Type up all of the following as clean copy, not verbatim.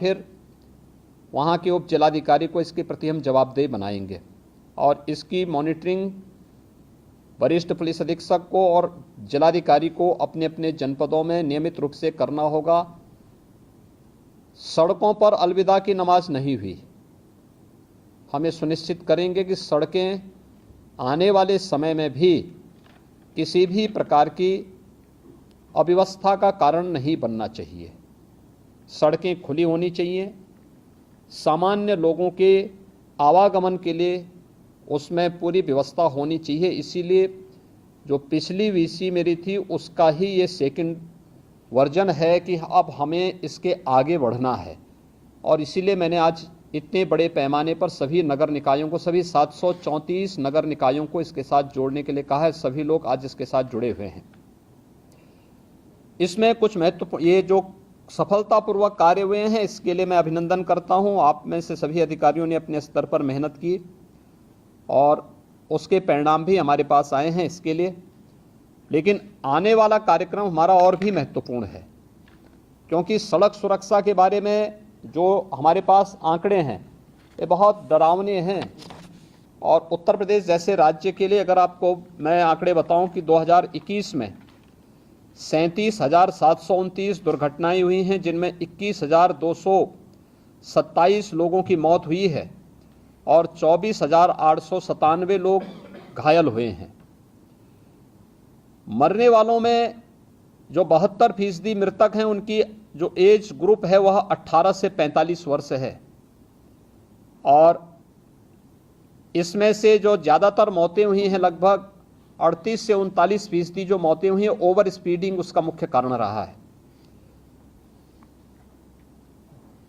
फिर वहाँ के उप जिलाधिकारी को इसके प्रति हम जवाबदेह बनाएंगे और इसकी मॉनिटरिंग वरिष्ठ पुलिस अधीक्षक को और जिलाधिकारी को अपने अपने जनपदों में नियमित रूप से करना होगा। सड़कों पर अलविदा की नमाज नहीं हुई। हमें सुनिश्चित करेंगे कि सड़कें आने वाले समय में भी किसी भी प्रकार की अव्यवस्था का कारण नहीं बनना चाहिए। सड़कें खुली होनी चाहिए, सामान्य लोगों के आवागमन के लिए उसमें पूरी व्यवस्था होनी चाहिए। इसीलिए जो पिछली वीसी मेरी थी उसका ही ये सेकंड वर्जन है कि अब हमें इसके आगे बढ़ना है और इसीलिए मैंने आज इतने बड़े पैमाने पर सभी नगर निकायों को, सभी 734 नगर निकायों को इसके साथ जोड़ने के लिए कहा है। सभी लोग आज इसके साथ जुड़े हुए हैं। इसमें कुछ महत्वपूर्ण ये जो सफलतापूर्वक कार्य हुए हैं इसके लिए मैं अभिनंदन करता हूं। आप में से सभी अधिकारियों ने अपने स्तर पर मेहनत की और उसके परिणाम भी हमारे पास आए हैं इसके लिए। लेकिन आने वाला कार्यक्रम हमारा और भी महत्वपूर्ण है, क्योंकि सड़क सुरक्षा के बारे में जो हमारे पास आंकड़े हैं ये बहुत डरावने हैं। और उत्तर प्रदेश जैसे राज्य के लिए अगर आपको मैं आंकड़े बताऊं कि 2021 में 37,729 दुर्घटनाएं हुई हैं, जिनमें 21,227 लोगों की मौत हुई है और 24,897 लोग घायल हुए हैं। मरने वालों में जो 72% मृतक हैं उनकी जो एज ग्रुप है वह 18 से 45 वर्ष है और इसमें से जो ज़्यादातर मौतें हुई हैं लगभग 38 से 39% जो मौतें हुई हैं ओवर स्पीडिंग उसका मुख्य कारण रहा है।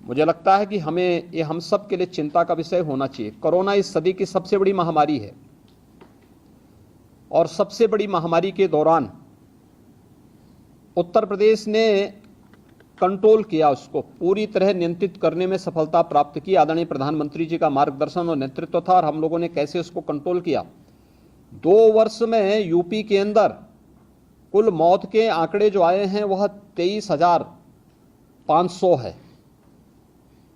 मुझे लगता है कि हमें ये हम सब के लिए चिंता का विषय होना चाहिए। कोरोना इस सदी की सबसे बड़ी महामारी है और सबसे बड़ी महामारी के दौरान उत्तर प्रदेश ने कंट्रोल किया, उसको पूरी तरह नियंत्रित करने में सफलता प्राप्त की। आदरणीय प्रधानमंत्री जी का मार्गदर्शन और नेतृत्व था और हम लोगों ने कैसे उसको कंट्रोल किया। 2 वर्ष में यूपी के अंदर कुल मौत के आंकड़े जो आए हैं वह 23,500 है।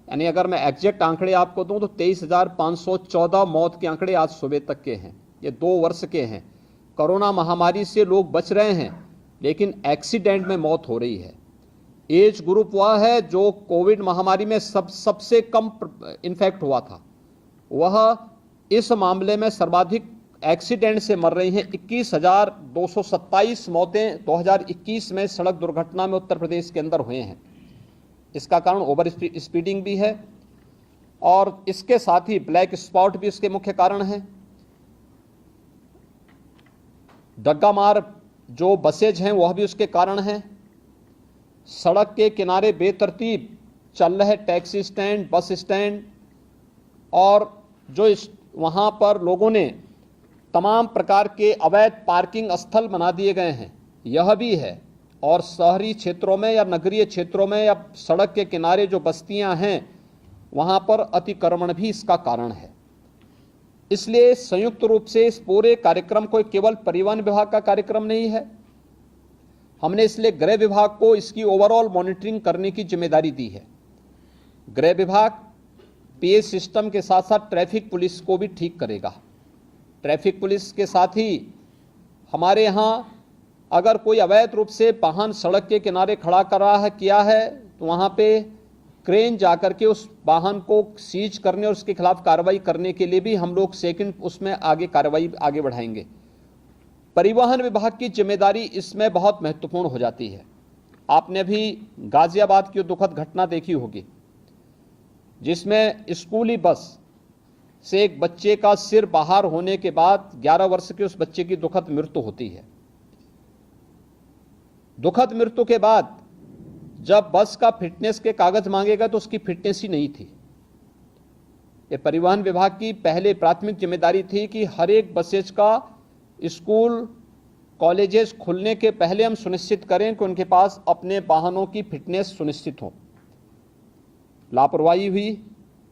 यानी अगर मैं एग्जैक्ट आंकड़े आपको दूं तो 23,514 मौत के आंकड़े आज सुबह तक के हैं। ये 2 वर्ष के हैं। कोरोना महामारी से लोग बच रहे हैं लेकिन एक्सीडेंट में मौत हो रही है। एज ग्रुप वह है जो कोविड महामारी में सबसे कम इन्फेक्ट हुआ था, वह इस मामले में सर्वाधिक एक्सीडेंट से मर रही हैं। 21,227 मौतें 2021 में सड़क दुर्घटना में उत्तर प्रदेश के अंदर हुए हैं। इसका कारण ओवर स्पीडिंग भी है और इसके साथ ही ब्लैक स्पॉट भी इसके मुख्य कारण है। डग्गा मार जो बसेज हैं वह भी उसके कारण हैं। सड़क के किनारे बेतरतीब चल रहे टैक्सी स्टैंड, बस स्टैंड और जो वहां पर लोगों ने तमाम प्रकार के अवैध पार्किंग स्थल बना दिए गए हैं, यह भी है। और शहरी क्षेत्रों में या नगरीय क्षेत्रों में या सड़क के किनारे जो बस्तियां हैं वहां पर अतिक्रमण भी इसका कारण है। इसलिए संयुक्त रूप से इस पूरे कार्यक्रम को केवल परिवहन विभाग का कार्यक्रम नहीं है। हमने इसलिए गृह विभाग को इसकी ओवरऑल मॉनिटरिंग करने की जिम्मेदारी दी है। गृह विभाग पीए सिस्टम के साथ साथ ट्रैफिक पुलिस को भी ठीक करेगा। ट्रैफिक पुलिस के साथ ही हमारे यहाँ अगर कोई अवैध रूप से वाहन सड़क के किनारे खड़ा कर रहा है किया है तो वहाँ पे क्रेन जाकर के उस वाहन को सीज करने और उसके खिलाफ कार्रवाई करने के लिए भी हम लोग सेकंड उसमें आगे कार्रवाई आगे बढ़ाएंगे। परिवहन विभाग की जिम्मेदारी इसमें बहुत महत्वपूर्ण हो जाती है। आपने भी गाजियाबाद की दुखद घटना देखी होगी जिसमें स्कूली बस से एक बच्चे का सिर बाहर होने के बाद 11 वर्ष के उस बच्चे की दुखद मृत्यु होती है। दुखद मृत्यु के बाद जब बस का फिटनेस के कागज मांगेगा तो उसकी फिटनेस ही नहीं थी। ये परिवहन विभाग की पहले प्राथमिक जिम्मेदारी थी कि हर एक बसेज का स्कूल कॉलेजेस खुलने के पहले हम सुनिश्चित करें कि उनके पास अपने वाहनों की फिटनेस सुनिश्चित हो। लापरवाही हुई,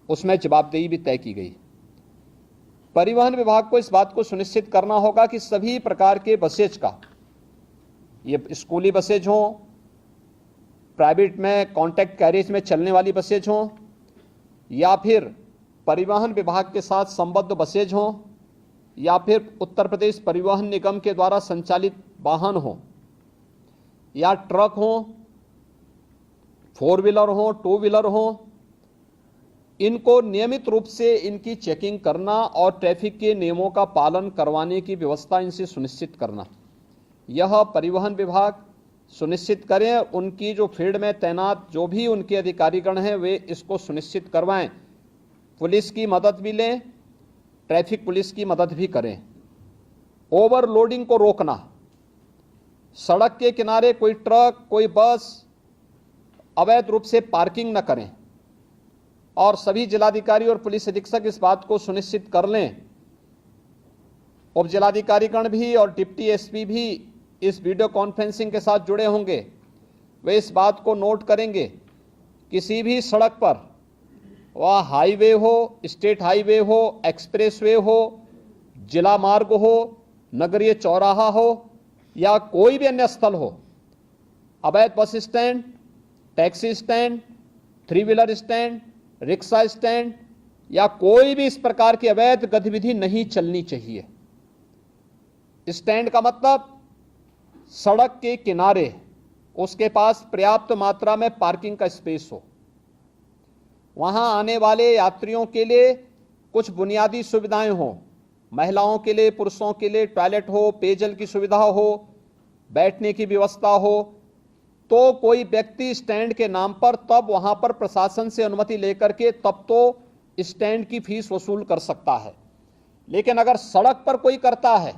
उसमें जवाबदेही भी तय की गई। परिवहन विभाग को इस बात को सुनिश्चित करना होगा कि सभी प्रकार के बसेज का, ये स्कूली बसेज हों प्राइवेट में कॉन्ट्रैक्ट कैरेज में चलने वाली बसेज हों या फिर परिवहन विभाग के साथ संबद्ध बसेज हों या फिर उत्तर प्रदेश परिवहन निगम के द्वारा संचालित वाहन हों या ट्रक हों, 4 व्हीलर हों, 2 व्हीलर हों, इनको नियमित रूप से इनकी चेकिंग करना और ट्रैफिक के नियमों का पालन करवाने की व्यवस्था इनसे सुनिश्चित करना, यह परिवहन विभाग सुनिश्चित करें। उनकी जो फील्ड में तैनात जो भी उनके अधिकारीगण हैं वे इसको सुनिश्चित करवाएं। पुलिस की मदद भी लें, ट्रैफिक पुलिस की मदद भी करें। ओवरलोडिंग को रोकना, सड़क के किनारे कोई ट्रक, कोई बस अवैध रूप से पार्किंग न करें और सभी जिलाधिकारी और पुलिस अधीक्षक इस बात को सुनिश्चित कर लें। उप जिलाधिकारीगण भी और डिप्टी एसपी भी इस वीडियो कॉन्फ्रेंसिंग के साथ जुड़े होंगे, वे इस बात को नोट करेंगे किसी भी सड़क पर, वह हाईवे हो, स्टेट हाईवे हो, एक्सप्रेसवे हो, जिला मार्ग हो, नगरीय चौराहा हो या कोई भी अन्य स्थल हो, अवैध bus stand, taxi stand, 3 wheeler stand, rickshaw stand या कोई भी इस प्रकार की अवैध गतिविधि नहीं चलनी चाहिए। स्टैंड का मतलब सड़क के किनारे उसके पास पर्याप्त मात्रा में पार्किंग का स्पेस हो, वहां आने वाले यात्रियों के लिए कुछ बुनियादी सुविधाएं हो, महिलाओं के लिए, पुरुषों के लिए टॉयलेट हो, पेयजल की सुविधा हो, बैठने की व्यवस्था हो, तो कोई व्यक्ति स्टैंड के नाम पर तब वहां पर प्रशासन से अनुमति लेकर के तब तो स्टैंड की फीस वसूल कर सकता है। लेकिन अगर सड़क पर कोई करता है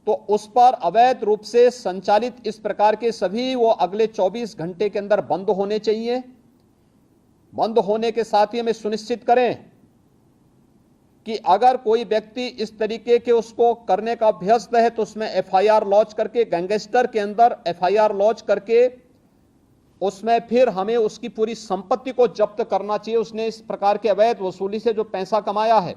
तो उस पर अवैध रूप से संचालित इस प्रकार के सभी वो अगले 24 घंटे के अंदर बंद होने चाहिए। बंद होने के साथ ही हमें सुनिश्चित करें कि अगर कोई व्यक्ति इस तरीके के उसको करने का अभ्यस्त है तो उसमें एफआईआर लॉन्च करके, गैंगस्टर के अंदर एफआईआर लॉन्च करके उसमें फिर हमें उसकी पूरी संपत्ति को जब्त करना चाहिए। उसने इस प्रकार के अवैध वसूली से जो पैसा कमाया है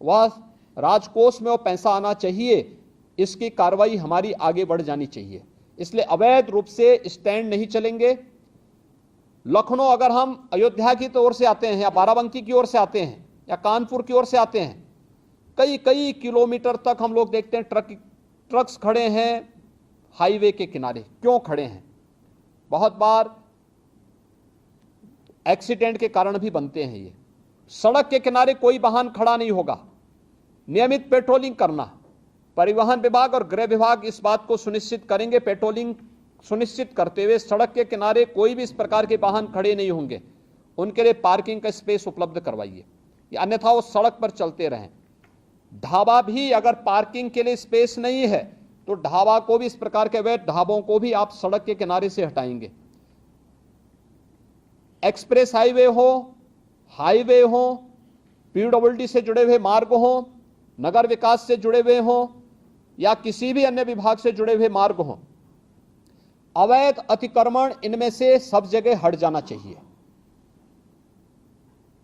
वह राजकोष में वो पैसा आना चाहिए, इसकी कार्रवाई हमारी आगे बढ़ जानी चाहिए। इसलिए अवैध रूप से स्टैंड नहीं चलेंगे। लखनऊ अगर हम अयोध्या की ओर से आते हैं या बाराबंकी की ओर से आते हैं या कानपुर की ओर से आते हैं, कई कई किलोमीटर तक हम लोग देखते हैं ट्रक्स खड़े हैं हाईवे के किनारे। क्यों खड़े हैं? बहुत बार एक्सीडेंट के कारण भी बनते हैं। ये सड़क के किनारे कोई वाहन खड़ा नहीं होगा। नियमित पेट्रोलिंग करना, परिवहन विभाग और गृह विभाग इस बात को सुनिश्चित करेंगे, पेट्रोलिंग सुनिश्चित करते हुए सड़क के किनारे कोई भी इस प्रकार के वाहन खड़े नहीं होंगे, उनके लिए पार्किंग का स्पेस उपलब्ध करवाइए, अन्यथा वो सड़क पर चलते रहें। ढाबा भी अगर पार्किंग के लिए स्पेस नहीं है तो ढाबा को भी, इस प्रकार के अवैध ढाबों को भी आप सड़क के किनारे से हटाएंगे। एक्सप्रेस हाईवे हो, पीडब्ल्यूडी से जुड़े हुए मार्ग हो, नगर विकास से जुड़े हुए हो या किसी भी अन्य विभाग से जुड़े हुए मार्ग हो, अवैध अतिक्रमण इनमें से सब जगह हट जाना चाहिए।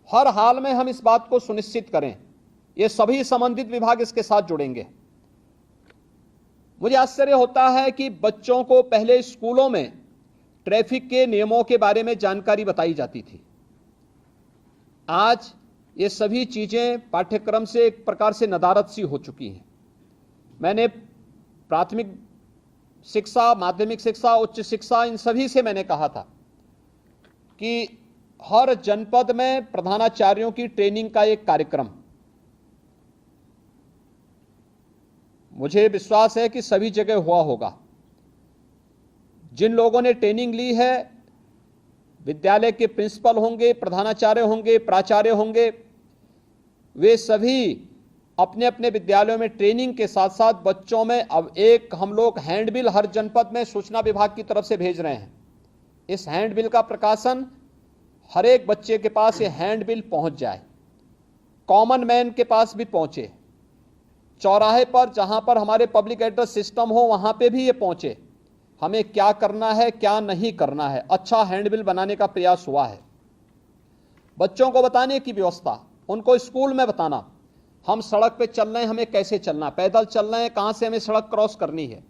हर हाल में हम इस बात को सुनिश्चित करें। ये सभी संबंधित विभाग इसके साथ जुड़ेंगे। मुझे आश्चर्य होता है कि बच्चों को पहले स्कूलों में ट्रैफिक के नियमों के बारे में जानकारी बताई जाती थी। आज ये सभी चीजें पाठ्यक्रम से एक प्रकार से नदारद सी हो चुकी हैं। मैंने प्राथमिक शिक्षा, माध्यमिक शिक्षा, उच्च शिक्षा, इन सभी से मैंने कहा था कि हर जनपद में प्रधानाचार्यों की ट्रेनिंग का एक कार्यक्रम, मुझे विश्वास है कि सभी जगह हुआ होगा। जिन लोगों ने ट्रेनिंग ली है, विद्यालय के प्रिंसिपल होंगे, प्रधानाचार्य होंगे, प्राचार्य होंगे, वे सभी अपने अपने विद्यालयों में ट्रेनिंग के साथ साथ बच्चों में अब एक हम लोग हैंडबिल हर जनपद में सूचना विभाग की तरफ से भेज रहे हैं। इस हैंडबिल का प्रकाशन हर एक बच्चे के पास ये हैंडबिल पहुंच जाए, कॉमन मैन के पास भी पहुंचे, चौराहे पर जहां पर हमारे पब्लिक एड्रेस सिस्टम हो वहां पे भी ये पहुंचे। हमें क्या करना है, क्या नहीं करना है, अच्छा हैंडबिल बनाने का प्रयास हुआ है। बच्चों को बताने की व्यवस्था, उनको स्कूल में बताना, हम सड़क पे चल रहे हैं, हमें कैसे चलना, पैदल चल रहे हैं, कहां से हमें सड़क क्रॉस करनी है।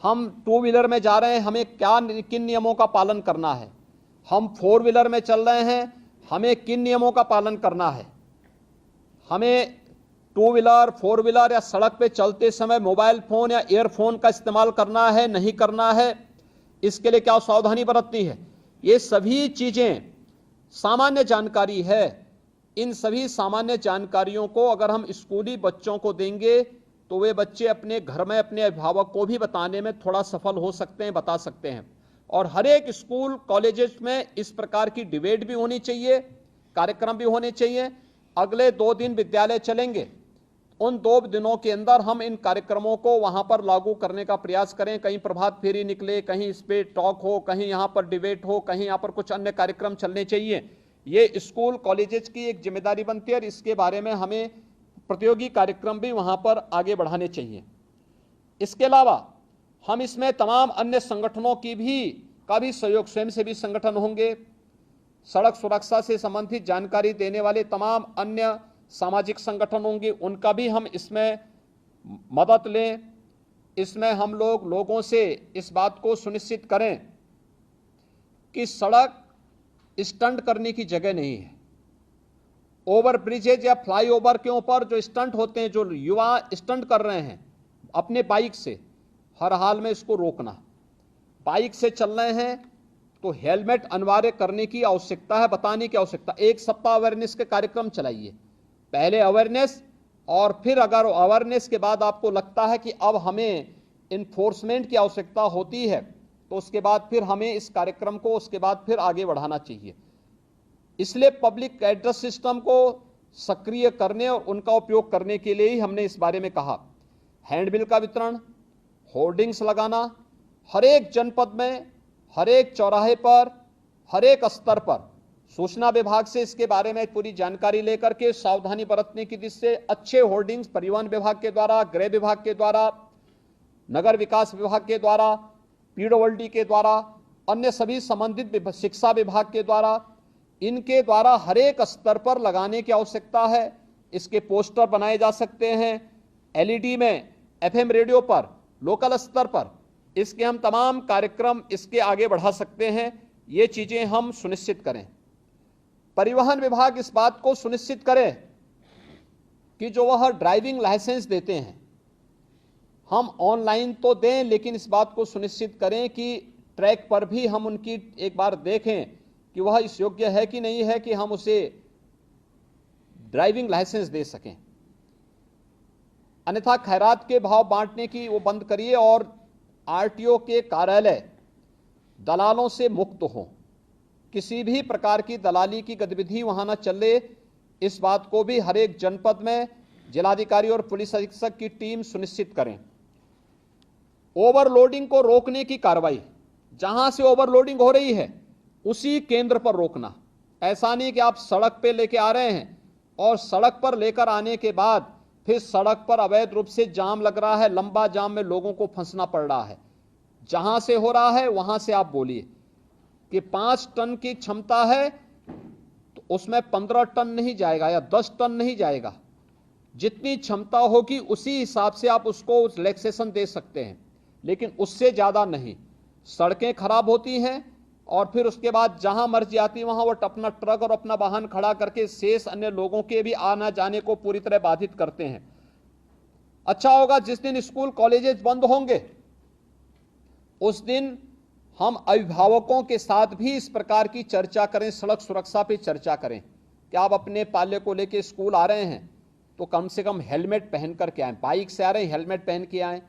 हम टू व्हीलर में जा रहे हैं, हमें किन नियमों का पालन करना है, हम फोर व्हीलर में चल रहे हैं, हमें किन नियमों का पालन करना है, हमें टू व्हीलर फोर व्हीलर या सड़क पे चलते समय मोबाइल फोन या ईयरफोन का इस्तेमाल करना है नहीं करना है, इसके लिए क्या सावधानी बरतनी है। ये सभी चीजें सामान्य जानकारी है। इन सभी सामान्य जानकारियों को अगर हम स्कूली बच्चों को देंगे तो वे बच्चे अपने घर में अपने अभिभावक को भी बताने में थोड़ा सफल हो सकते हैं, बता सकते हैं। और हर एक स्कूल कॉलेजेस में इस प्रकार की डिबेट भी होनी चाहिए, कार्यक्रम भी होने चाहिए। अगले 2 दिन विद्यालय चलेंगे, उन 2 दिनों के अंदर हम इन कार्यक्रमों को वहां पर लागू करने का प्रयास करें। कहीं प्रभात फेरी निकले, कहीं इस पे टॉक हो, कहीं यहां पर डिबेट हो, कहीं यहां पर कुछ अन्य कार्यक्रम चलने चाहिए। ये स्कूल कॉलेजेस की एक जिम्मेदारी बनती है और इसके बारे में हमें प्रतियोगी कार्यक्रम भी वहां पर आगे बढ़ाने चाहिए। इसके अलावा हम इसमें तमाम अन्य संगठनों का भी सहयोग, स्वयंसेवी संगठन होंगे, सड़क सुरक्षा से संबंधित जानकारी देने वाले तमाम अन्य सामाजिक संगठन होंगे, उनका भी हम इसमें मदद लें। इसमें हम लोगों से इस बात को सुनिश्चित करें कि सड़क स्टंट करने की जगह नहीं है। ओवर ब्रिजेज या फ्लाईओवर के ऊपर जो स्टंट होते हैं, जो युवा स्टंट कर रहे हैं अपने बाइक से, हर हाल में इसको रोकना। बाइक से चल रहे हैं तो हेलमेट अनिवार्य करने की आवश्यकता है, बताने की आवश्यकता। 1 सप्ताह अवेयरनेस के कार्यक्रम चलाइए, पहले अवेयरनेस, और फिर अगर अवेयरनेस के बाद आपको लगता है कि अब हमें इन्फोर्समेंट की आवश्यकता होती है तो उसके बाद फिर हमें इस कार्यक्रम को उसके बाद फिर आगे बढ़ाना चाहिए। इसलिए पब्लिक एड्रेस सिस्टम को सक्रिय करने और उनका उपयोग करने के लिए ही हमने इस बारे में कहा। हैंडबिल का वितरण, होर्डिंग्स लगाना, हर एक जनपद में, हर एक चौराहे पर, हर एक स्तर पर सूचना विभाग से इसके बारे में पूरी जानकारी लेकर के सावधानी बरतने की दिशा से अच्छे होर्डिंग्स परिवहन विभाग के द्वारा, गृह विभाग के द्वारा, नगर विकास विभाग के द्वारा, पीडब्ल्यूडी के द्वारा, अन्य सभी संबंधित शिक्षा विभाग के द्वारा, इनके द्वारा हर एक स्तर पर लगाने की आवश्यकता है। इसके पोस्टर बनाए जा सकते हैं, एलईडी में, एफएम रेडियो पर, लोकल स्तर पर इसके हम तमाम कार्यक्रम इसके आगे बढ़ा सकते हैं। ये चीजें हम सुनिश्चित करें। परिवहन विभाग इस बात को सुनिश्चित करे कि जो वह ड्राइविंग लाइसेंस देते हैं हम ऑनलाइन तो दें, लेकिन इस बात को सुनिश्चित करें कि ट्रैक पर भी हम उनकी एक बार देखें कि वह इस योग्य है कि नहीं है कि हम उसे ड्राइविंग लाइसेंस दे सकें। अन्यथा खैरात के भाव बांटने की वो बंद करिए और आरटीओ के कार्यालय दलालों से मुक्त हो, किसी भी प्रकार की दलाली की गतिविधि वहां न चले। इस बात को भी हर एक जनपद में जिलाधिकारी और पुलिस अधीक्षक की टीम सुनिश्चित करें। ओवरलोडिंग को रोकने की कार्रवाई, जहां से ओवरलोडिंग हो रही है उसी केंद्र पर रोकना। ऐसा नहीं कि आप सड़क पे लेके आ रहे हैं और सड़क पर लेकर आने के बाद फिर सड़क पर अवैध रूप से जाम लग रहा है, लंबा जाम में लोगों को फंसना पड़ रहा है। जहां से हो रहा है वहां से आप बोलिए कि 5 टन की क्षमता है तो उसमें 15 टन नहीं जाएगा या 10 टन नहीं जाएगा। जितनी क्षमता होगी उसी हिसाब से आप उसको रिलैक्सेशन दे सकते हैं, लेकिन उससे ज्यादा नहीं। सड़कें खराब होती हैं और फिर उसके बाद जहां मर्जी आती वहां वो अपना ट्रक और अपना वाहन खड़ा करके शेष अन्य लोगों के भी आना जाने को पूरी तरह बाधित करते हैं। अच्छा होगा जिस दिन स्कूल कॉलेजेस बंद होंगे उस दिन हम अभिभावकों के साथ भी इस प्रकार की चर्चा करें, सड़क सुरक्षा पे चर्चा करें कि आप अपने पाल्य को लेके स्कूल आ रहे हैं तो कम से कम हेलमेट पहन करके आएं। बाइक से आ रहे हैं हेलमेट पहन के आएं,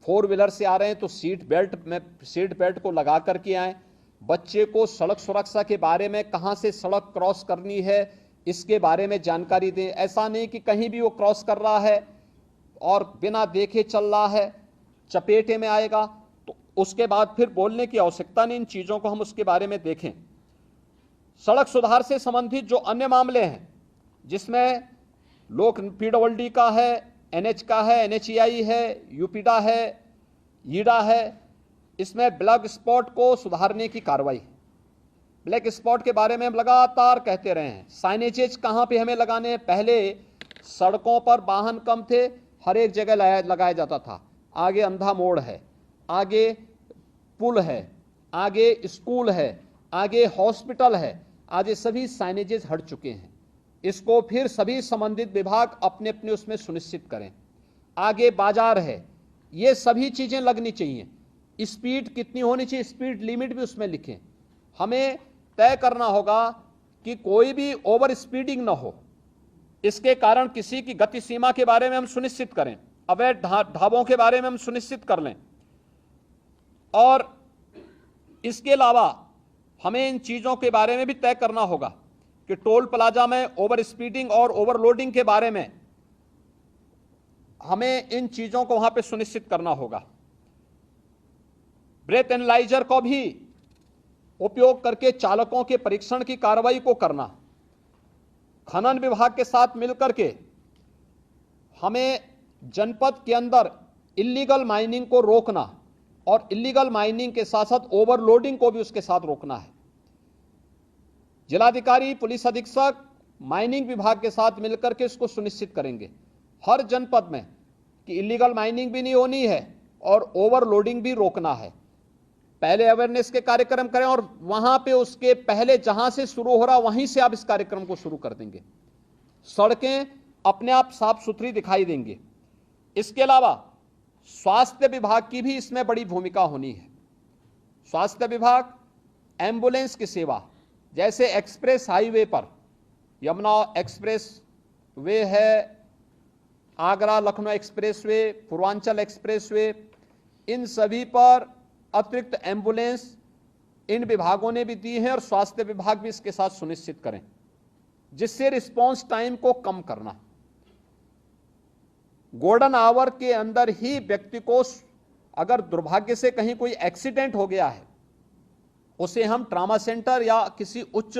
4 व्हीलर से आ रहे हैं तो सीट बेल्ट को लगा करके आएं। बच्चे को सड़क सुरक्षा के बारे में, कहां से सड़क क्रॉस करनी है इसके बारे में जानकारी दें। ऐसा नहीं कि कहीं भी वो क्रॉस कर रहा है और बिना देखे चल रहा है, चपेटे में आएगा तो उसके बाद फिर बोलने की आवश्यकता नहीं। इन चीजों को हम उसके बारे में देखें। सड़क सुधार से संबंधित जो अन्य मामले हैं जिसमें लोक पीडब्ल्यूडी का है, एनएच का है, एनएचईआई है, यूपीडा है, ईडा है, इसमें ब्लैक स्पॉट को सुधारने की कार्रवाई। ब्लैक स्पॉट के बारे में हम लगातार कहते रहे हैं। साइनेजेज कहां पे हमें लगाने हैं? पहले सड़कों पर वाहन कम थे, हर एक जगह लगाया जाता था। आगे अंधा मोड़ है, आगे पुल है, आगे स्कूल है, आगे हॉस्पिटल है, आज ये सभी साइनेजेस हट चुके हैं। इसको फिर सभी संबंधित विभाग अपने अपने उसमें सुनिश्चित करें। आगे बाजार है, ये सभी चीजें लगनी चाहिए। स्पीड कितनी होनी चाहिए, स्पीड लिमिट भी उसमें लिखें। हमें तय करना होगा कि कोई भी ओवर स्पीडिंग ना हो, इसके कारण किसी की गति सीमा के बारे में हम सुनिश्चित करें, अवैध ढाबों के बारे में हम सुनिश्चित कर लें। और इसके अलावा हमें इन चीजों के बारे में भी तय करना होगा कि टोल प्लाजा में ओवर स्पीडिंग और ओवरलोडिंग के बारे में हमें इन चीजों को वहां पे सुनिश्चित करना होगा। ब्रेथ एनालाइजर को भी उपयोग करके चालकों के परीक्षण की कार्रवाई को करना। खनन विभाग के साथ मिलकर के हमें जनपद के अंदर इल्लीगल माइनिंग को रोकना और इल्लीगल माइनिंग के साथ साथ ओवरलोडिंग को भी उसके साथ रोकना है। जिलाधिकारी, पुलिस अधीक्षक माइनिंग विभाग के साथ मिलकर के इसको सुनिश्चित करेंगे हर जनपद में कि इल्लीगल माइनिंग भी नहीं होनी है और ओवरलोडिंग भी रोकना है। पहले अवेयरनेस के कार्यक्रम करें और वहां पे उसके पहले जहां से शुरू हो रहा वहीं से आप इस कार्यक्रम को शुरू कर देंगे। सड़कें अपने आप साफ सुथरी दिखाई देंगी। इसके अलावा स्वास्थ्य विभाग की भी इसमें बड़ी भूमिका होनी है। स्वास्थ्य विभाग एम्बुलेंस की सेवा, जैसे एक्सप्रेस हाईवे पर यमुना एक्सप्रेस वे है, Agra Lucknow express way, Purvanchal express way, इन सभी पर अतिरिक्त एम्बुलेंस इन विभागों ने भी दी है और स्वास्थ्य विभाग भी इसके साथ सुनिश्चित करें, जिससे रिस्पांस टाइम को कम करना। गोल्डन आवर के अंदर ही व्यक्ति को अगर दुर्भाग्य से कहीं कोई एक्सीडेंट हो गया है, उसे हम ट्रॉमा सेंटर या किसी उच्च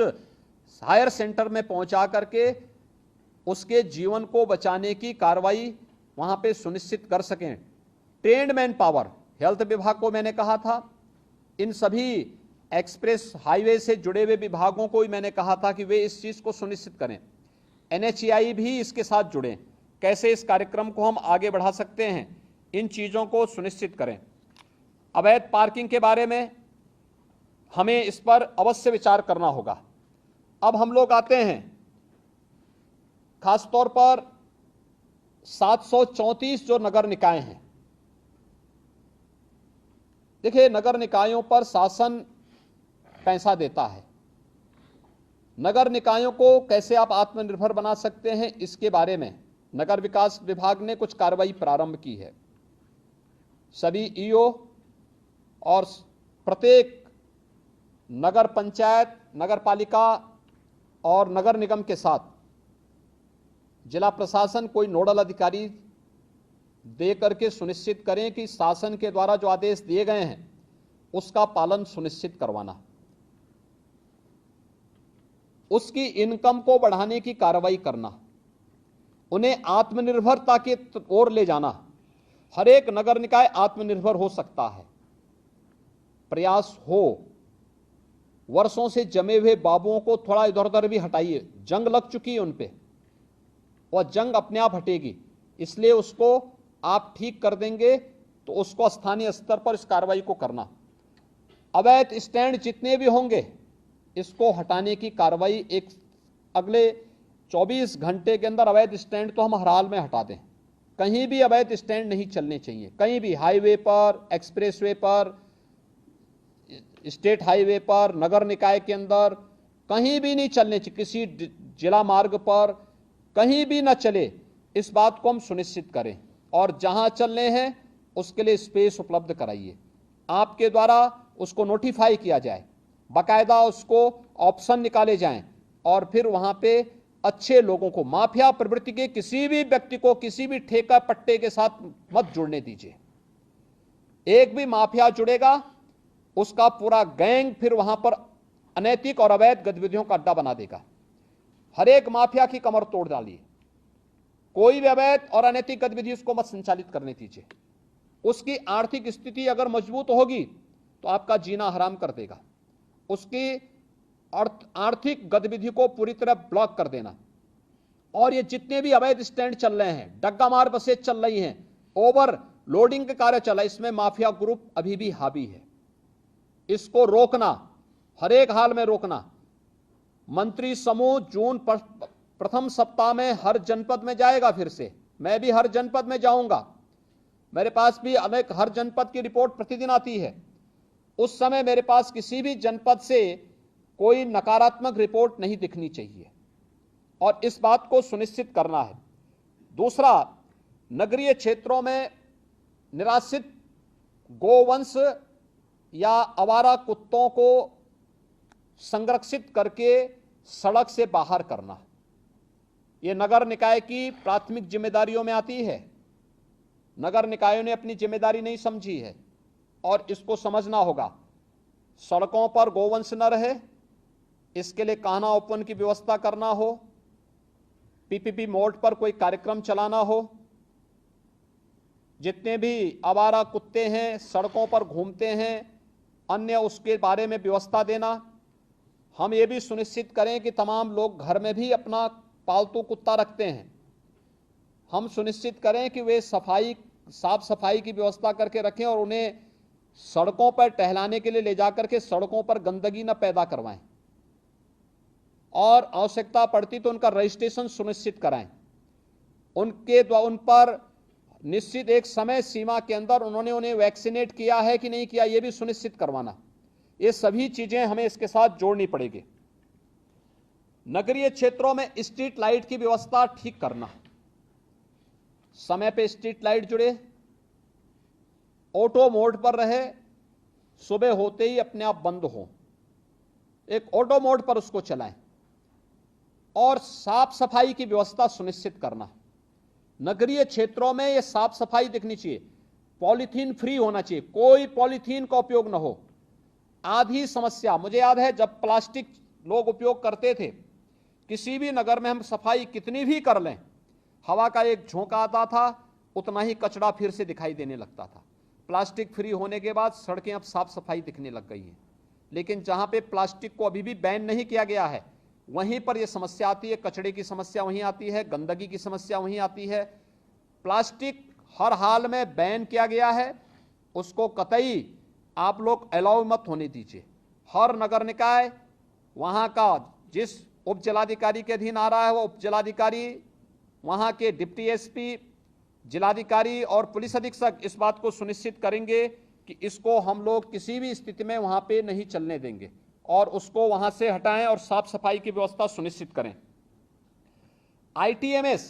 हायर सेंटर में पहुंचा करके उसके जीवन को बचाने की कार्रवाई वहां पे सुनिश्चित कर सकें। ट्रेन्ड मैन पावर, हेल्थ विभाग को मैंने कहा था, इन सभी एक्सप्रेस हाईवे से जुड़े हुए विभागों को भी मैंने कहा था कि वे इस चीज को सुनिश्चित करें। NHAI भी इसके साथ जुड़े, कैसे इस कार्यक्रम को हम आगे बढ़ा सकते हैं, इन चीजों को सुनिश्चित करें। अवैध पार्किंग के बारे में हमें इस पर अवश्य विचार करना होगा। अब हम लोग आते हैं खासतौर पर 734 जो नगर निकाय हैं। देखिए, नगर निकायों पर शासन पैसा देता है। नगर निकायों को कैसे आप आत्मनिर्भर बना सकते हैं, इसके बारे में नगर विकास विभाग ने कुछ कार्रवाई प्रारंभ की है। सभी ईओ और प्रत्येक नगर पंचायत, नगर पालिका और नगर निगम के साथ जिला प्रशासन कोई नोडल अधिकारी दे करके सुनिश्चित करें कि शासन के द्वारा जो आदेश दिए गए हैं उसका पालन सुनिश्चित करवाना, उसकी इनकम को बढ़ाने की कार्रवाई करना, उन्हें आत्मनिर्भरता की ओर ले जाना। हर एक नगर निकाय आत्मनिर्भर हो सकता है, प्रयास हो। वर्षों से जमे हुए बाबुओं को थोड़ा इधर उधर भी हटाइए, जंग लग चुकी है उन पे, और जंग अपने आप हटेगी। इसलिए उसको आप ठीक कर देंगे तो उसको स्थानीय स्तर पर इस कार्रवाई को करना। अवैध स्टैंड जितने भी होंगे इसको हटाने की कार्रवाई एक अगले 24 घंटे के अंदर अवैध स्टैंड तो हम हर हाल में हटा दें। कहीं भी अवैध स्टैंड नहीं चलने चाहिए, कहीं भी, हाईवे पर, एक्सप्रेसवे पर, स्टेट हाईवे पर, नगर निकाय के अंदर कहीं भी नहीं चलने चाहिए। किसी जिला मार्ग पर कहीं भी ना चले, इस बात को हम सुनिश्चित करें। और जहां चलने हैं उसके लिए स्पेस उपलब्ध कराइए, आपके द्वारा उसको नोटिफाई किया जाए, बाकायदा उसको ऑप्शन निकाले जाएं और फिर वहां पे अच्छे लोगों को, माफिया प्रवृत्ति के किसी भी व्यक्ति को किसी भी ठेका पट्टे के साथ मत जुड़ने दीजिए। एक भी माफिया जुड़ेगा उसका पूरा गैंग फिर वहां पर अनैतिक और अवैध गतिविधियों का अड्डा बना देगा। हर एक माफिया की कमर तोड़ डालिए, कोई भी अवैध और अनैतिक गतिविधि उसको मत संचालित करने दीजिए। उसकी आर्थिक स्थिति अगर मजबूत होगी तो आपका जीना हराम कर देगा। उसकी आर्थिक गतिविधि को पूरी तरह ब्लॉक कर देना। और ये जितने भी अवैध स्टैंड चल रहे हैं, डग्गा मार बसें चल रही हैं, ओवर लोडिंग का कार्य चला, इसमें माफिया ग्रुप अभी भी हावी है। इसको रोकना, हर एक हाल में रोकना। मंत्री समूह जून प्रथम सप्ताह में हर जनपद में जाएगा। फिर से मैं भी हर जनपद में जाऊंगा। मेरे पास भी अनेक हर जनपद की रिपोर्ट प्रतिदिन आती है। उस समय मेरे पास किसी भी जनपद से कोई नकारात्मक रिपोर्ट नहीं दिखनी चाहिए और इस बात को सुनिश्चित करना है। दूसरा, नगरीय क्षेत्रों में निराश्रित गोवंश या आवारा कुत्तों को संरक्षित करके सड़क से बाहर करना, यह नगर निकाय की प्राथमिक जिम्मेदारियों में आती है। नगर निकायों ने अपनी जिम्मेदारी नहीं समझी है और इसको समझना होगा। सड़कों पर गोवंश न रहे, इसके लिए कान्हा ओपन की व्यवस्था करना हो, पीपीपी मोड पर कोई कार्यक्रम चलाना हो, जितने भी आवारा कुत्ते हैं सड़कों पर घूमते हैं अन्य, उसके बारे में व्यवस्था देना। हम ये भी सुनिश्चित करें कि तमाम लोग घर में भी अपना पालतू कुत्ता रखते हैं, हम सुनिश्चित करें कि वे साफ सफाई की व्यवस्था करके रखें और उन्हें सड़कों पर टहलाने के लिए ले जाकर के सड़कों पर गंदगी न पैदा करवाएं और आवश्यकता पड़ती तो उनका रजिस्ट्रेशन सुनिश्चित कराएं। उन पर निश्चित एक समय सीमा के अंदर उन्हें वैक्सीनेट किया है कि नहीं किया, यह भी सुनिश्चित करवाना। ये सभी चीजें हमें इसके साथ जोड़नी पड़ेगी। नगरीय क्षेत्रों में स्ट्रीट लाइट की व्यवस्था ठीक करना, समय पे स्ट्रीट लाइट जुड़े, ऑटो मोड पर रहे, सुबह होते ही अपने आप बंद हो, एक ऑटो मोड पर उसको चलाएं और साफ सफाई की व्यवस्था सुनिश्चित करना। नगरीय क्षेत्रों में यह साफ सफाई दिखनी चाहिए, पॉलीथीन फ्री होना चाहिए, कोई पॉलीथीन का उपयोग न हो। आधी समस्या मुझे याद है जब प्लास्टिक लोग उपयोग करते थे, किसी भी नगर में हम सफाई कितनी भी कर लें, हवा का एक झोंका आता था, उतना ही कचरा फिर से दिखाई देने लगता था। प्लास्टिक फ्री होने के बाद सड़कें अब साफ सफाई दिखने लग गई हैं, लेकिन जहां पे प्लास्टिक को अभी भी बैन नहीं किया गया है वहीं पर यह समस्या आती है, कचरे की समस्या वहीं आती है, गंदगी की समस्या वहीं आती है। प्लास्टिक हर हाल में बैन किया गया है, उसको कतई आप लोग अलाउ मत होने दीजिए। हर नगर निकाय वहां का जिस उप जिलाधिकारी के अधीन आ रहा है वो उप जिलाधिकारी, वहां के डिप्टी एसपी, जिलाधिकारी और पुलिस अधीक्षक इस बात को सुनिश्चित करेंगे कि इसको हम लोग किसी भी स्थिति में वहां पे नहीं चलने देंगे और उसको वहां से हटाएं और साफ सफाई की व्यवस्था सुनिश्चित करें। आईटीएमएस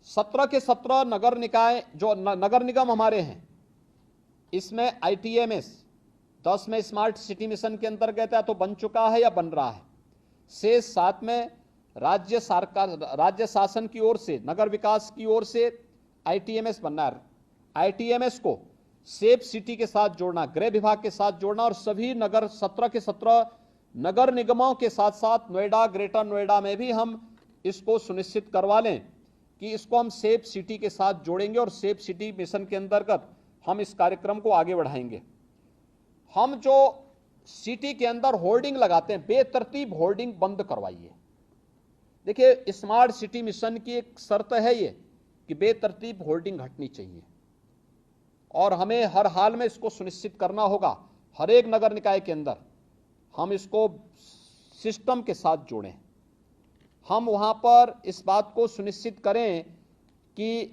17 के 17 नगर निकाय जो नगर निगम हमारे हैं, इसमें आईटीएमएस 10 में स्मार्ट सिटी मिशन के अंतर्गत है तो बन चुका है या बन रहा है, से 7 में राज्य सरकार, राज्य शासन की ओर से, नगर विकास की ओर से आईटीएमएस बनना है। आईटीएमएस को सेफ सिटी के साथ जोड़ना, गृह विभाग के साथ जोड़ना और सभी नगर 17 के 17 नगर निगमों के साथ साथ नोएडा, ग्रेटर नोएडा में भी हम इसको सुनिश्चित करवा लें कि इसको हम सेफ सिटी के साथ जोड़ेंगे और सेफ सिटी मिशन के अंतर्गत हम इस कार्यक्रम को आगे बढ़ाएंगे। हम जो सिटी के अंदर होर्डिंग लगाते हैं, बेतरतीब होर्डिंग बंद करवाइए। देखिए, स्मार्ट सिटी मिशन की एक शर्त है ये कि बेतरतीब होर्डिंग हटनी चाहिए और हमें हर हाल में इसको सुनिश्चित करना होगा। हर एक नगर निकाय के अंदर हम इसको सिस्टम के साथ जोड़ें। हम वहां पर इस बात को सुनिश्चित करें कि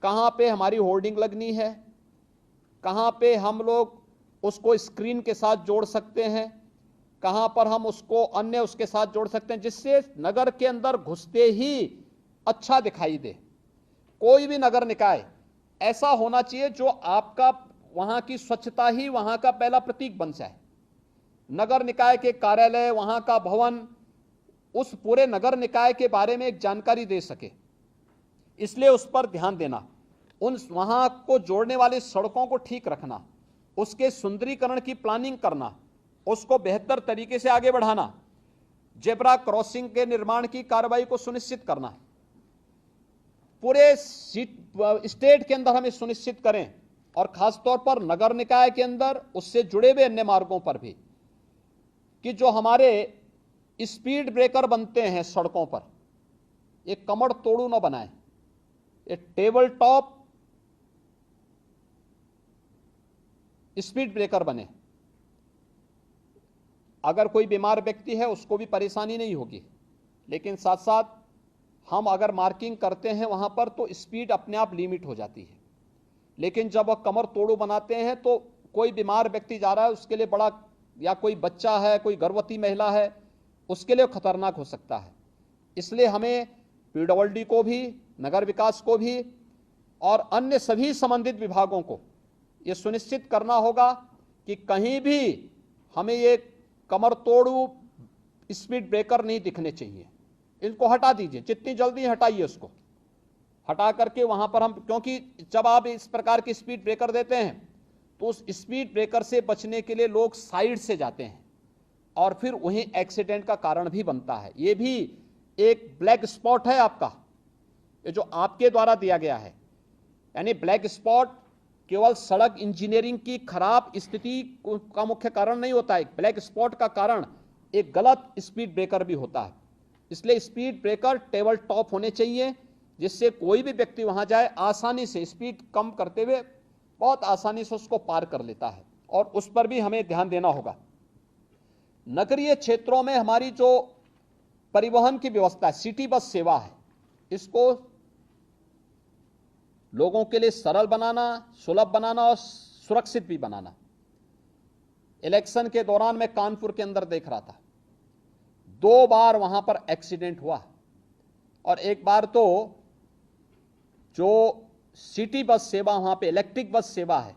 कहां पे हमारी होर्डिंग लगनी है, कहां पे हम लोग उसको स्क्रीन के साथ जोड़ सकते हैं, कहां पर हम उसको अन्य उसके साथ जोड़ सकते हैं, जिससे नगर के अंदर घुसते ही अच्छा दिखाई दे। कोई भी नगर निकाय ऐसा होना चाहिए जो आपका वहां की स्वच्छता ही वहां का पहला प्रतीक बन जाए। नगर निकाय के कार्यालय, वहां का भवन उस पूरे नगर निकाय के बारे में एक जानकारी दे सके, इसलिए उस पर ध्यान देना। उन वहां को जोड़ने वाली सड़कों को ठीक रखना, उसके सुंदरीकरण की प्लानिंग करना, उसको बेहतर तरीके से आगे बढ़ाना, जेब्रा क्रॉसिंग के निर्माण की कार्रवाई को सुनिश्चित करना। पूरे स्टेट के अंदर हमें सुनिश्चित करें और खासतौर पर नगर निकाय के अंदर उससे जुड़े हुए अन्य मार्गों पर भी कि जो हमारे स्पीड ब्रेकर बनते हैं सड़कों पर, एक कमर तोड़ू न बनाएं, एक टेबल टॉप स्पीड ब्रेकर बने। अगर कोई बीमार व्यक्ति है उसको भी परेशानी नहीं होगी, लेकिन साथ साथ हम अगर मार्किंग करते हैं वहां पर तो स्पीड अपने आप लिमिट हो जाती है। लेकिन जब वह कमर तोड़ू बनाते हैं तो कोई बीमार व्यक्ति जा रहा है उसके लिए बड़ा, या कोई बच्चा है, कोई गर्भवती महिला है, उसके लिए खतरनाक हो सकता है। इसलिए हमें पीडब्ल्यूडी को भी, नगर विकास को भी और अन्य सभी संबंधित विभागों को यह सुनिश्चित करना होगा कि कहीं भी हमें ये कमर तोड़ू स्पीड ब्रेकर नहीं दिखने चाहिए। इनको हटा दीजिए, जितनी जल्दी हटाइए उसको, हटा करके वहां पर हम, क्योंकि जब आप इस प्रकार की स्पीड ब्रेकर देते हैं तो उस स्पीड ब्रेकर से बचने के लिए लोग साइड से जाते हैं और फिर वहीं एक्सीडेंट का कारण भी बनता है। ये भी एक ब्लैक स्पॉट है आपका, ये जो आपके द्वारा दिया गया है। यानी ब्लैक स्पॉट केवल सड़क इंजीनियरिंग की खराब स्थिति का मुख्य कारण नहीं होता है, ब्लैक स्पॉट का कारण एक गलत स्पीड ब्रेकर भी होता है। इसलिए स्पीड ब्रेकर टेबल टॉप होने चाहिए, जिससे कोई भी व्यक्ति वहां जाए आसानी से स्पीड कम करते हुए बहुत आसानी से उसको पार कर लेता है, और उस पर भी हमें ध्यान देना होगा। नगरीय क्षेत्रों में हमारी जो परिवहन की व्यवस्था है, सिटी बस सेवा है, इसको लोगों के लिए सरल बनाना, सुलभ बनाना और सुरक्षित भी बनाना। इलेक्शन के दौरान मैं कानपुर के अंदर देख रहा था, 2 बार वहां पर एक्सीडेंट हुआ, और एक बार तो जो सिटी बस सेवा वहां पे इलेक्ट्रिक बस सेवा है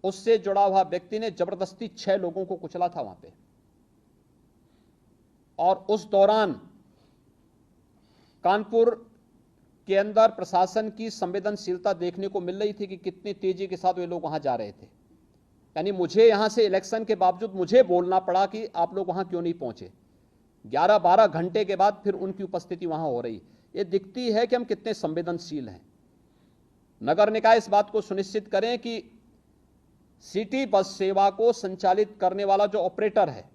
उससे जुड़ा हुआ व्यक्ति ने जबरदस्ती 6 लोगों को कुचला था वहां पे। और उस दौरान कानपुर के अंदर प्रशासन की संवेदनशीलता देखने को मिल रही थी कि कितनी तेजी के साथ वे लोग वहां जा रहे थे। यानी मुझे यहां से इलेक्शन के बावजूद मुझे बोलना पड़ा कि आप लोग वहां क्यों नहीं पहुंचे। 11-12 घंटे के बाद फिर उनकी उपस्थिति वहां हो रही। ये दिखती है कि हम कितने संवेदनशील हैं। नगर निकाय इस बात को सुनिश्चित करें कि सिटी बस सेवा को संचालित करने वाला जो ऑपरेटर है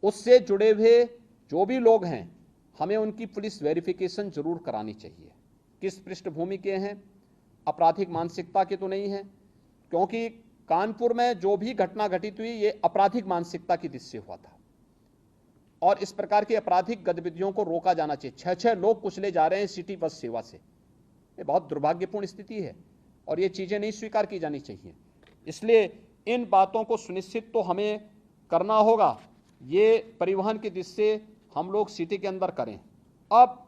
उससे जुड़े हुए जो भी लोग हैं, हमें उनकी पुलिस वेरिफिकेशन जरूर करानी चाहिए। किस पृष्ठभूमि के हैं, आपराधिक मानसिकता के तो नहीं है, क्योंकि कानपुर में जो भी घटना घटित हुई ये आपराधिक मानसिकता की दृष्टि से हुआ था, और इस प्रकार की आपराधिक गतिविधियों को रोका जाना चाहिए। 6-6 लोग कुचले जा रहे हैं सिटी बस सेवा से, ये बहुत दुर्भाग्यपूर्ण स्थिति है और ये चीजें नहीं स्वीकार की जानी चाहिए। इसलिए इन बातों को सुनिश्चित तो हमें करना होगा, ये परिवहन की दृष्टि से हम लोग सिटी के अंदर करें। अब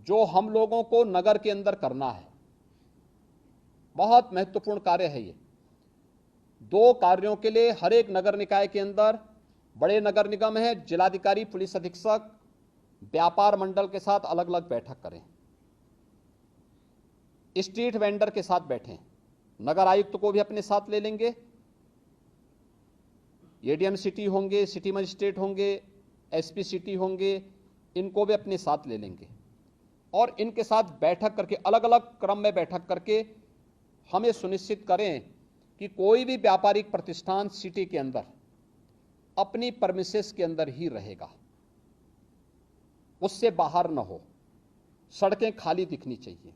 जो हम लोगों को नगर के अंदर करना है, बहुत महत्वपूर्ण कार्य है ये। 2 कार्यों के लिए हर एक नगर निकाय के अंदर, बड़े नगर निगम है, जिलाधिकारी, पुलिस अधीक्षक, व्यापार मंडल के साथ अलग अलग बैठक करें, स्ट्रीट वेंडर के साथ बैठें, नगर आयुक्त को भी अपने साथ ले लेंगे, एडीएम सिटी होंगे, सिटी मजिस्ट्रेट होंगे, एसपी सिटी होंगे, इनको भी अपने साथ ले लेंगे और इनके साथ बैठक करके, अलग अलग क्रम में बैठक करके हमें सुनिश्चित करें कि कोई भी व्यापारिक प्रतिष्ठान सिटी के अंदर अपनी परमिसेस के अंदर ही रहेगा, उससे बाहर न हो। सड़कें खाली दिखनी चाहिए।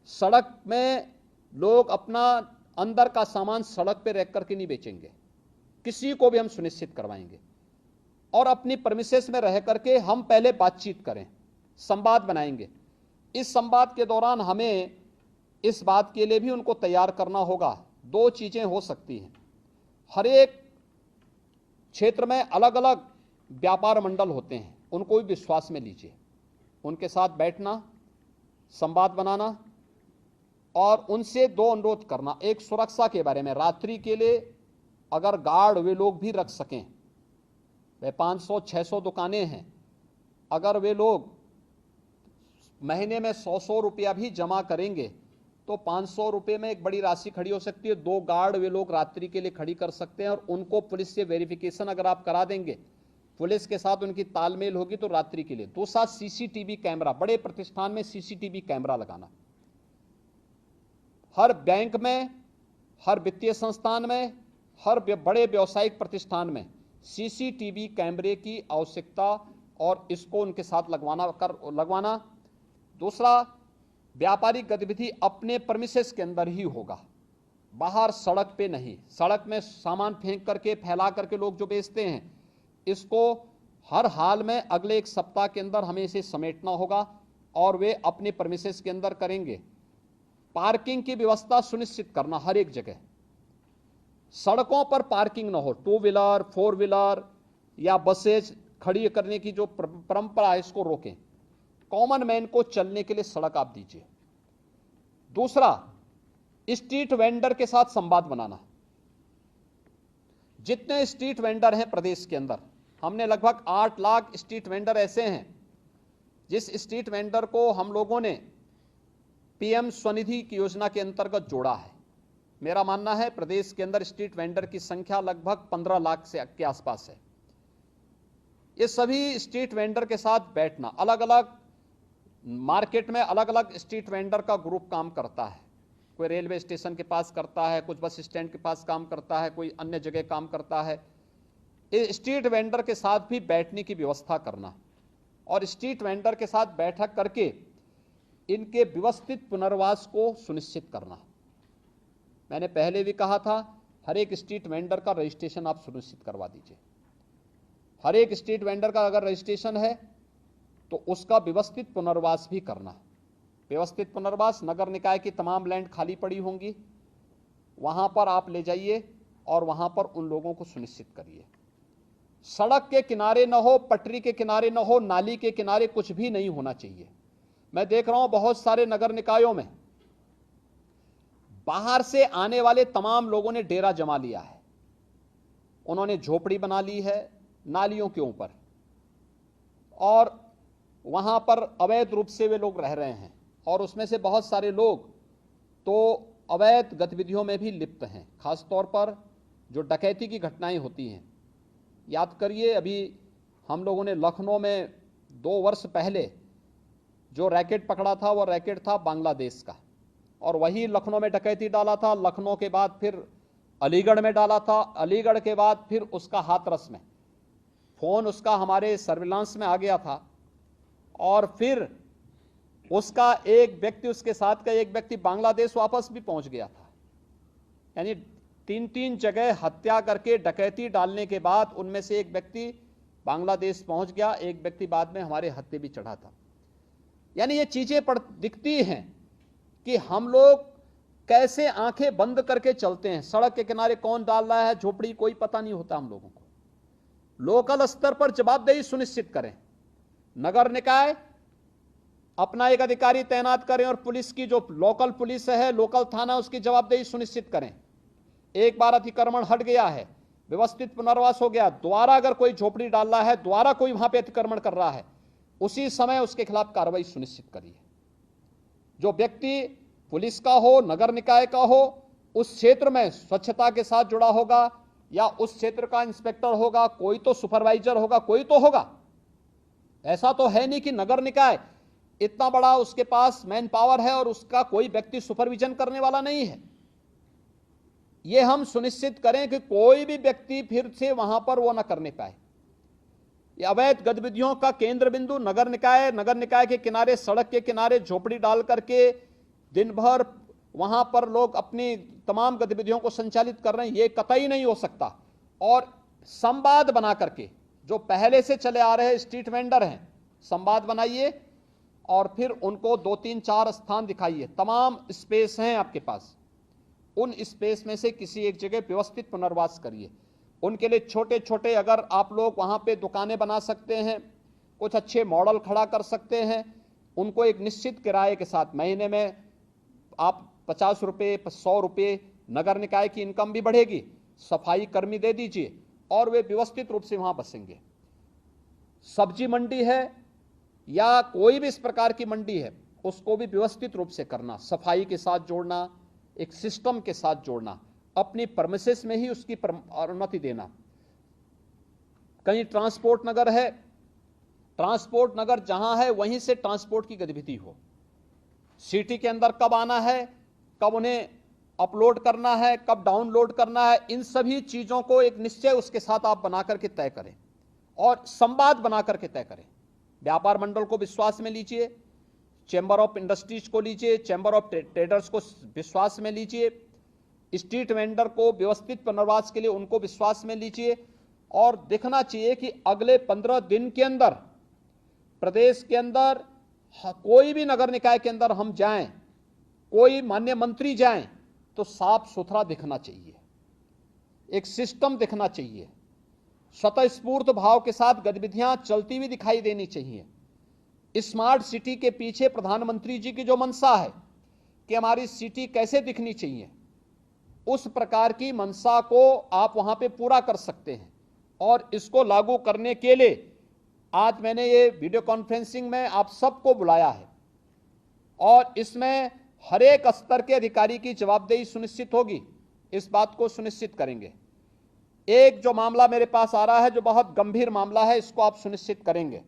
सड़क में लोग अपना अंदर का सामान सड़क पे रख करके नहीं बेचेंगे, किसी को भी हम सुनिश्चित करवाएंगे। और अपनी परमिसेस में रह करके हम पहले बातचीत करें, संवाद बनाएंगे। इस संवाद के दौरान हमें इस बात के लिए भी उनको तैयार करना होगा। 2 चीजें हो सकती हैं, हर एक क्षेत्र में अलग अलग व्यापार मंडल होते हैं, उनको भी विश्वास में लीजिए, उनके साथ बैठना, संवाद बनाना और उनसे 2 अनुरोध करना। एक, सुरक्षा के बारे में, रात्रि के लिए अगर गार्ड वे लोग भी रख सकें, वे 500-600 दुकानें हैं, अगर वे लोग महीने में 100-100 रुपया भी जमा करेंगे तो 500 रुपये में एक बड़ी राशि खड़ी हो सकती है। 2 गार्ड वे लोग रात्रि के लिए खड़ी कर सकते हैं और उनको पुलिस से वेरिफिकेशन अगर आप करा देंगे, पुलिस के साथ उनकी तालमेल होगी तो रात्रि के लिए। दूसरा, सीसीटीवी कैमरा, बड़े प्रतिष्ठान में सीसीटीवी कैमरा लगाना। हर बैंक में, हर वित्तीय संस्थान में, हर बड़े व्यावसायिक प्रतिष्ठान में सीसीटीवी कैमरे की आवश्यकता और इसको उनके साथ लगवाना। दूसरा, व्यापारिक गतिविधि अपने प्रेमिसेस के अंदर ही होगा, बाहर सड़क पे नहीं। सड़क में सामान फेंक करके फैला करके लोग जो बेचते हैं, इसको हर हाल में अगले एक सप्ताह के अंदर हमें इसे समेटना होगा और वे अपने प्रेमिसेस के अंदर करेंगे। पार्किंग की व्यवस्था सुनिश्चित करना हर एक जगह, सड़कों पर पार्किंग ना हो, 2 व्हीलर 4 व्हीलर या बसेज खड़ी करने की जो परंपरा है इसको रोकें। कॉमन मैन को चलने के लिए सड़क आप दीजिए। दूसरा, स्ट्रीट वेंडर के साथ संवाद बनाना। जितने स्ट्रीट वेंडर हैं प्रदेश के अंदर, हमने लगभग 8 लाख स्ट्रीट वेंडर ऐसे हैं जिस स्ट्रीट वेंडर को हम लोगों ने पीएम स्वनिधि की योजना के अंतर्गत जोड़ा है। मेरा मानना है प्रदेश के अंदर स्ट्रीट वेंडर की संख्या लगभग 15 लाख से के आसपास है। ये सभी स्ट्रीट वेंडर के साथ बैठना, अलग अलग मार्केट में अलग अलग स्ट्रीट वेंडर का ग्रुप काम करता है। कोई रेलवे स्टेशन के पास करता है, कुछ बस स्टैंड के पास काम करता है, कोई अन्य जगह काम करता है। इस स्ट्रीट वेंडर के साथ भी बैठने की व्यवस्था करना और स्ट्रीट वेंडर के साथ बैठक करके इनके व्यवस्थित पुनर्वास को सुनिश्चित करना। मैंने पहले भी कहा था, हर एक स्ट्रीट वेंडर का रजिस्ट्रेशन आप सुनिश्चित करवा दीजिए। हर एक स्ट्रीट वेंडर का अगर रजिस्ट्रेशन है तो उसका व्यवस्थित पुनर्वास भी करना। व्यवस्थित पुनर्वास, नगर निकाय की तमाम लैंड खाली पड़ी होंगी, वहां पर आप ले जाइए और वहां पर उन लोगों को सुनिश्चित करिए। सड़क के किनारे न हो, पटरी के किनारे न हो, नाली के किनारे कुछ भी नहीं होना चाहिए। मैं देख रहा हूं बहुत सारे नगर निकायों में बाहर से आने वाले तमाम लोगों ने डेरा जमा लिया है, उन्होंने झोपड़ी बना ली है नालियों के ऊपर और वहां पर अवैध रूप से वे लोग रह रहे हैं और उसमें से बहुत सारे लोग तो अवैध गतिविधियों में भी लिप्त हैं, खासतौर पर जो डकैती की घटनाएं होती हैं। याद करिए, अभी हम लोगों ने लखनऊ में 2 वर्ष पहले जो रैकेट पकड़ा था वो रैकेट था बांग्लादेश का, और वही लखनऊ में डकैती डाला था। लखनऊ के बाद फिर अलीगढ़ में डाला था, अलीगढ़ के बाद फिर उसका हाथरस में, फोन उसका हमारे सर्विलांस में आ गया था और फिर उसका एक व्यक्ति, उसके साथ का एक व्यक्ति बांग्लादेश वापस भी पहुंच गया था। यानी 3 जगह हत्या करके डकैती डालने के बाद उनमें से एक व्यक्ति बांग्लादेश पहुंच गया, एक व्यक्ति बाद में हमारे हत्थे भी चढ़ा था। यानी ये चीजें दिखती हैं कि हम लोग कैसे आंखें बंद करके चलते हैं। सड़क के किनारे कौन डाल रहा है झोपड़ी, कोई पता नहीं होता हम लोगों को। लोकल स्तर पर जवाबदेही सुनिश्चित करें, नगर निकाय अपना एक अधिकारी तैनात करें और पुलिस की जो लोकल पुलिस है, लोकल थाना, उसकी जवाबदेही सुनिश्चित करें। एक बार अतिक्रमण हट गया है, व्यवस्थित पुनर्वास हो गया, दोबारा अगर कोई झोपड़ी डाल रहा है, दोबारा कोई वहां पे अतिक्रमण कर रहा है, उसी समय उसके खिलाफ कार्रवाई सुनिश्चित करिए। जो व्यक्ति पुलिस का हो, नगर निकाय का हो, उस क्षेत्र में स्वच्छता के साथ जुड़ा होगा या उस क्षेत्र का इंस्पेक्टर होगा, कोई तो सुपरवाइजर होगा, कोई तो होगा। ऐसा तो है नहीं कि नगर निकाय इतना बड़ा उसके पास मैन पावर है और उसका कोई व्यक्ति सुपरविजन करने वाला नहीं है। यह हम सुनिश्चित करें कि कोई भी व्यक्ति फिर से वहां पर वो न करने पाए। ये अवैध गतिविधियों का केंद्र बिंदु नगर निकाय के किनारे, सड़क के किनारे झोपड़ी डाल करके दिन भर वहां पर लोग अपनी तमाम गतिविधियों को संचालित कर रहे हैं, ये कतई नहीं हो सकता। और संवाद बना करके, जो पहले से चले आ रहे स्ट्रीट वेंडर हैं, संवाद बनाइए और फिर उनको 2, 3, 4 स्थान दिखाइए। तमाम स्पेस हैं आपके पास, उन स्पेस में से किसी एक जगह व्यवस्थित पुनर्वास करिए। उनके लिए छोटे छोटे अगर आप लोग वहां पे दुकानें बना सकते हैं, कुछ अच्छे मॉडल खड़ा कर सकते हैं, उनको एक निश्चित किराए के साथ, महीने में आप 50 रुपये 100 रुपये, नगर निकाय की इनकम भी बढ़ेगी, सफाई कर्मी दे दीजिए और वे व्यवस्थित रूप से वहां बसेंगे। सब्जी मंडी है या कोई भी इस प्रकार की मंडी है, उसको भी व्यवस्थित रूप से करना, सफाई के साथ जोड़ना, एक सिस्टम के साथ जोड़ना, अपनी परमिसेस में ही उसकी अनुमति देना। कहीं ट्रांसपोर्ट नगर है, ट्रांसपोर्ट नगर जहां है वहीं से ट्रांसपोर्ट की गतिविधि हो। सिटी के अंदर कब आना है, कब उन्हें अपलोड करना है, कब डाउनलोड करना है, इन सभी चीजों को एक निश्चय उसके साथ आप बना करके तय करें और संवाद बना करके तय करें। व्यापार मंडल को विश्वास में लीजिए, चैम्बर ऑफ इंडस्ट्रीज को लीजिए, चैम्बर ऑफ ट्रेडर्स को विश्वास में लीजिए, स्ट्रीट वेंडर को व्यवस्थित पुनर्वास के लिए उनको विश्वास में लीजिए और देखना चाहिए कि अगले 15 दिन के अंदर प्रदेश के अंदर कोई भी नगर निकाय के अंदर हम जाएं, कोई माननीय मंत्री जाएं तो साफ सुथरा दिखना चाहिए, एक सिस्टम दिखना चाहिए, स्वतःस्फूर्त भाव के साथ गतिविधियां चलती हुई दिखाई देनी चाहिए। स्मार्ट सिटी के पीछे प्रधानमंत्री जी की जो मंशा है कि हमारी सिटी कैसे दिखनी चाहिए, उस प्रकार की मंशा को आप वहां पे पूरा कर सकते हैं। और इसको लागू करने के लिए आज मैंने ये वीडियो कॉन्फ्रेंसिंग में आप सबको बुलाया है और इसमें हर एक स्तर के अधिकारी की जवाबदेही सुनिश्चित होगी, इस बात को सुनिश्चित करेंगे। एक जो मामला मेरे पास आ रहा है जो बहुत गंभीर मामला है, इसको आप सुनिश्चित करेंगे।